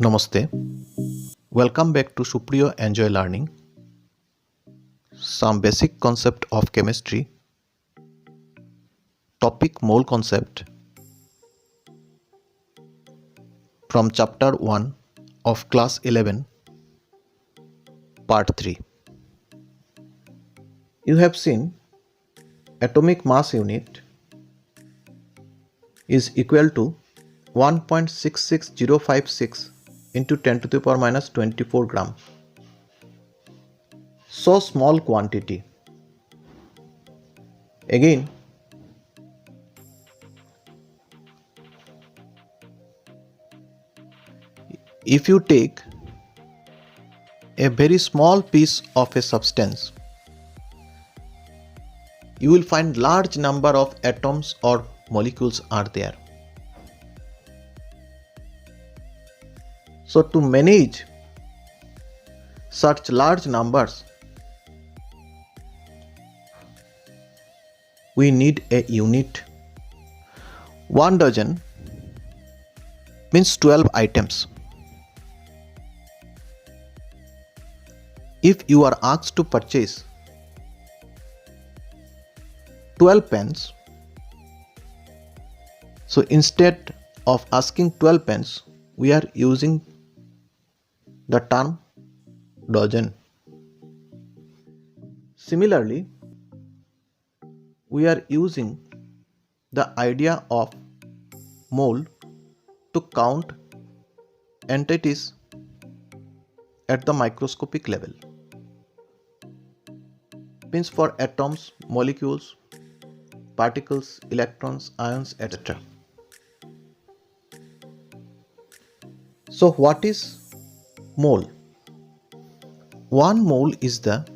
Namaste. Welcome back to Supriyo Enjoy Learning. Some basic concept of chemistry. Topic mole concept from chapter 1 of class 11 part 3. You have seen atomic mass unit is equal to 1.66056 into 10 to the power minus 24 gram. So small quantity. Again, if you take a very small piece of a substance, you will find large number of atoms or molecules are there. So to manage such large numbers, we need a unit. 1 dozen means 12 items. If you are asked to purchase 12 pens, so instead of asking 12 pens, we are using the term dozen. Similarly, we are using the idea of mole to count entities at the microscopic level. Means for atoms, molecules, particles, electrons, ions, etc. So what is mole? 1 mole is the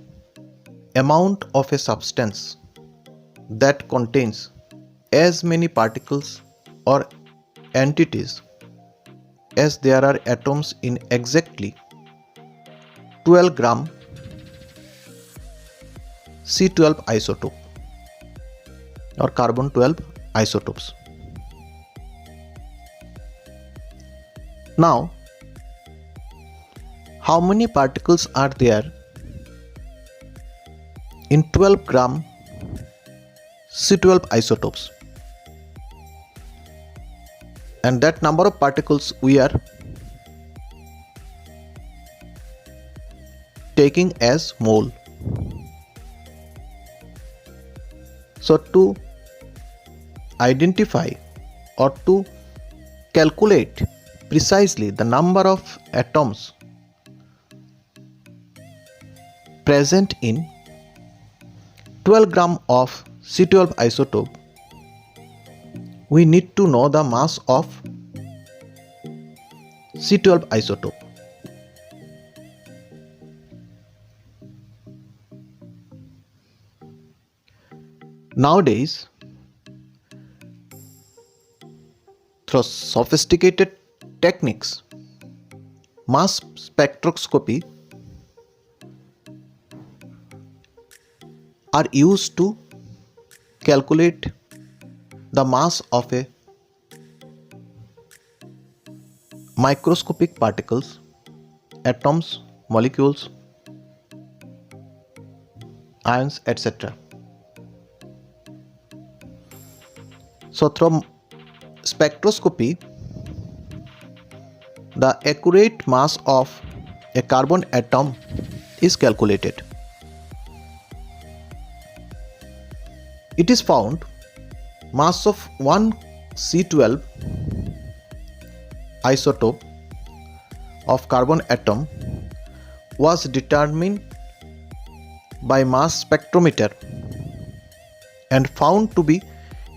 amount of a substance that contains as many particles or entities as there are atoms in exactly 12 gram C12 isotope or carbon 12 isotopes. Now, how many particles are there in 12 gram C12 isotopes? And that number of particles we are taking as mole. So to identify or to calculate precisely the number of atoms present in 12 gram of C12 isotope, we need to know the mass of C12 isotope. Nowadays, through sophisticated techniques, mass spectroscopy are used to calculate the mass of a microscopic particles, atoms, molecules, ions, etc. So through spectroscopy, the accurate mass of a carbon atom is calculated. It is found mass of one C12 isotope of carbon atom was determined by mass spectrometer and found to be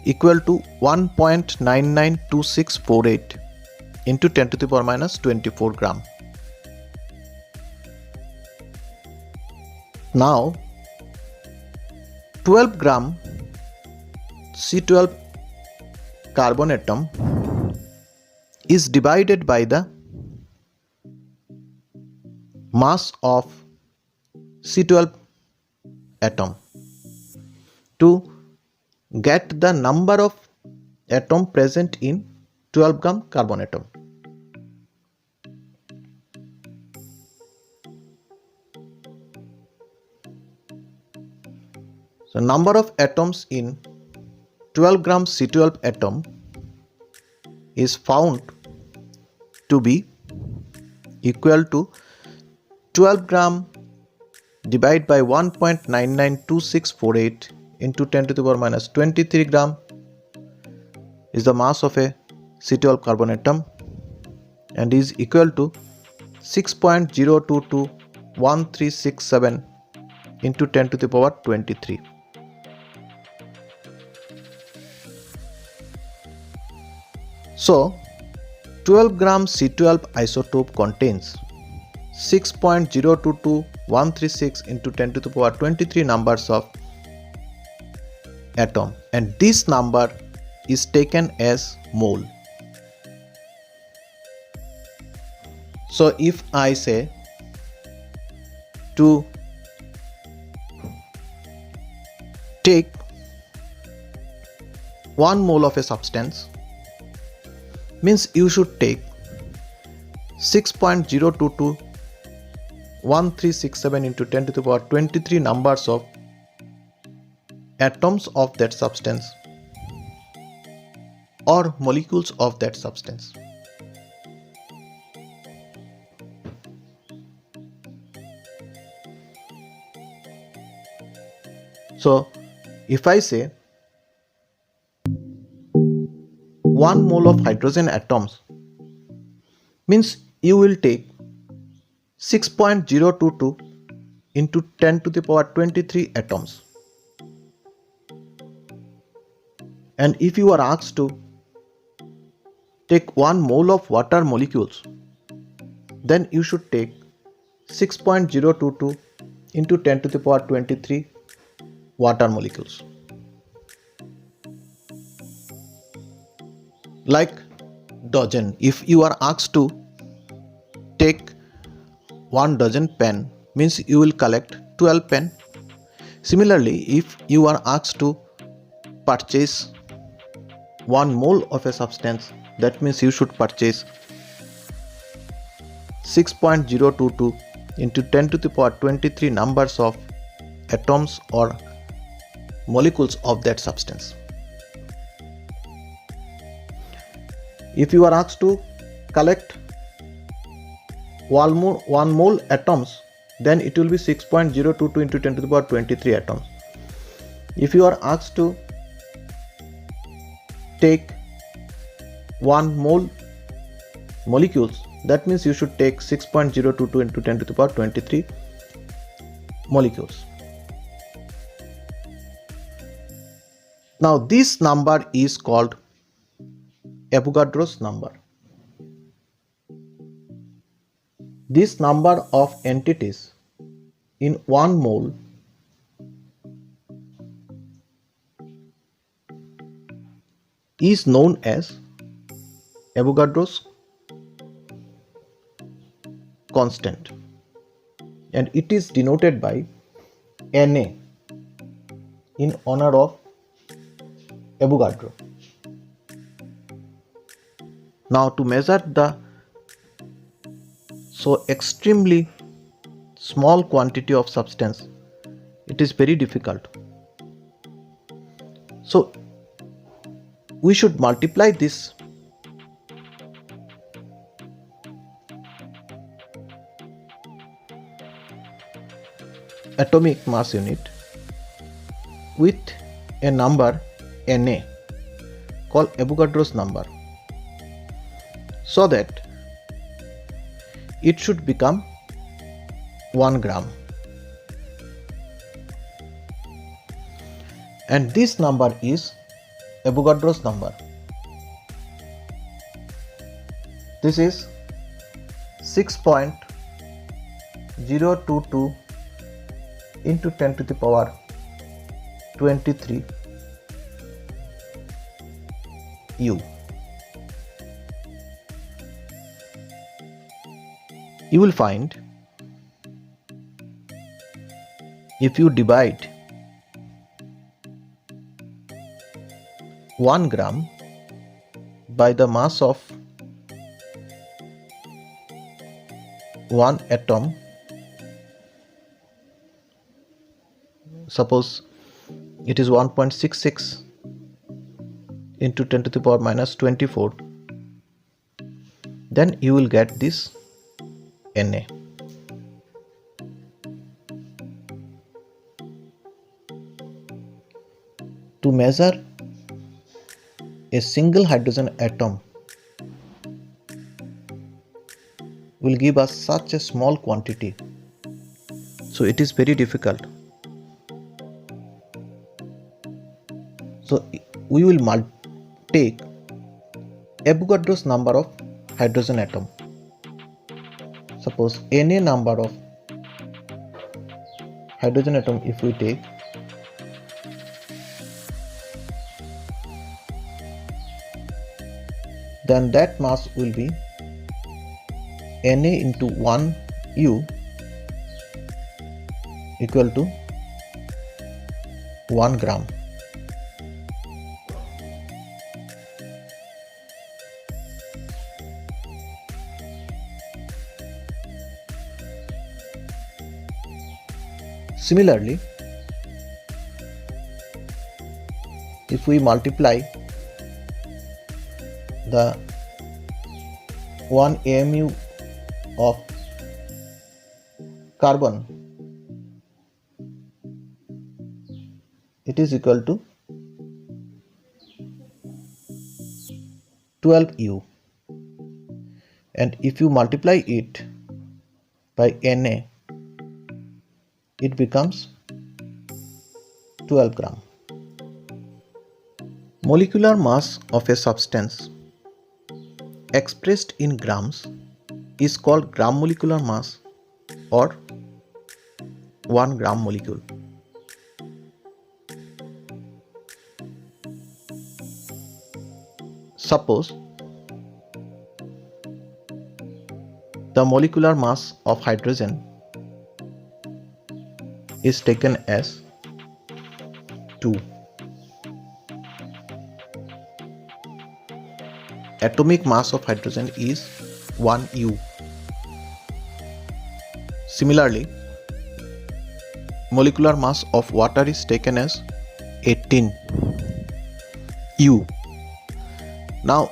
equal to 1.992648 into 10 to the power minus 24 gram. Now 12 gram C12 carbon atom is divided by the mass of C12 atom to get the number of atom present in 12 gram carbon atom. So number of atoms in 12 gram C12 atom is found to be equal to 12 gram divided by 1.992648 into 10 to the power minus 23 gram is the mass of a C12 carbon atom and is equal to 6.0221367 into 10 to the power 23. So 12 gram C12 isotope contains 6.022136 into 10 to the power 23 numbers of atom, and this number is taken as mole. So if I say to take 1 mole of a substance, means you should take 6.0221367 into 10 to the power 23 numbers of atoms of that substance or molecules of that substance. So if I say 1 mole of hydrogen atoms, means you will take 6.022 into 10 to the power 23 atoms. And if you are asked to take 1 mole of water molecules, then you should take 6.022 into 10 to the power 23 water molecules. Like dozen, if you are asked to take 1 dozen pen, means you will collect 12 pen. Similarly, if you are asked to purchase 1 mole of a substance, that means you should purchase 6.022 into 10 to the power 23 numbers of atoms or molecules of that substance. If you are asked to collect 1 mole atoms, then it will be 6.022 into 10 to the power 23 atoms. If you are asked to take 1 mole molecules, that means you should take 6.022 into 10 to the power 23 molecules. Now this number is called Avogadro's number. This number of entities in 1 mole is known as Avogadro's constant, and it is denoted by Na in honor of Avogadro. Now to measure the so extremely small quantity of substance, it is very difficult. So we should multiply this atomic mass unit with a number Na called Avogadro's number, so that it should become 1 gram. And this number is Avogadro's number. This is 6.022 into 10 to the power 23 U. You will find if you divide 1 gram by the mass of 1 atom, suppose it is 1.66 into 10 to the power minus 24, then you will get this Na. To measure a single hydrogen atom will give us such a small quantity, so it is very difficult. So we will take Avogadro's number of hydrogen atom. Suppose Na number of hydrogen atom if we take, then that mass will be Na into 1U equal to 1 gram. Similarly, if we multiply the 1 AMU of carbon, it is equal to 12U, and if you multiply it by Na, it becomes 12 gram. Molecular mass of a substance expressed in grams is called gram molecular mass or 1 gram molecule. Suppose the molecular mass of hydrogen is taken as 2. Atomic mass of hydrogen is 1U. Similarly, molecular mass of water is taken as 18U. Now,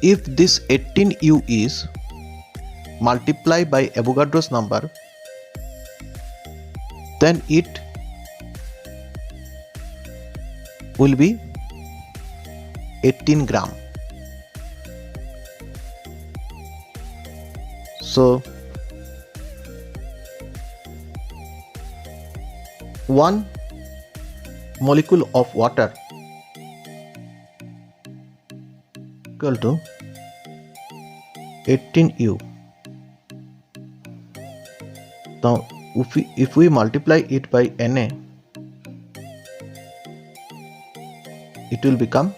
if this 18U is multiplied by Avogadro's number, then it will be 18 gram. So 1 molecule of water equal to 18U. Now if we multiply it by Na, it will become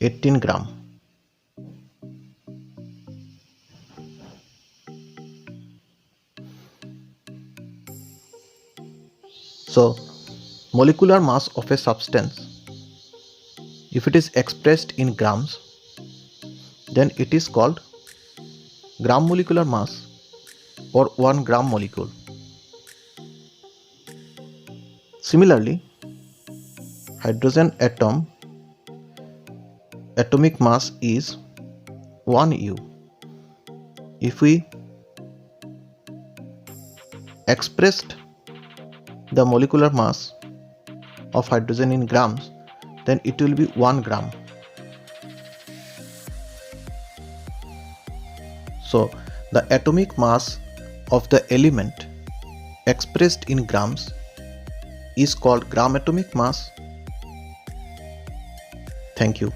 18 gram. So molecular mass of a substance, if it is expressed in grams, then it is called gram molecular mass or 1 gram molecule. Similarly, hydrogen atom atomic mass is 1U. If we expressed the molecular mass of hydrogen in grams, then it will be 1 gram. So the atomic mass of the element expressed in grams is called gram atomic mass. Thank you.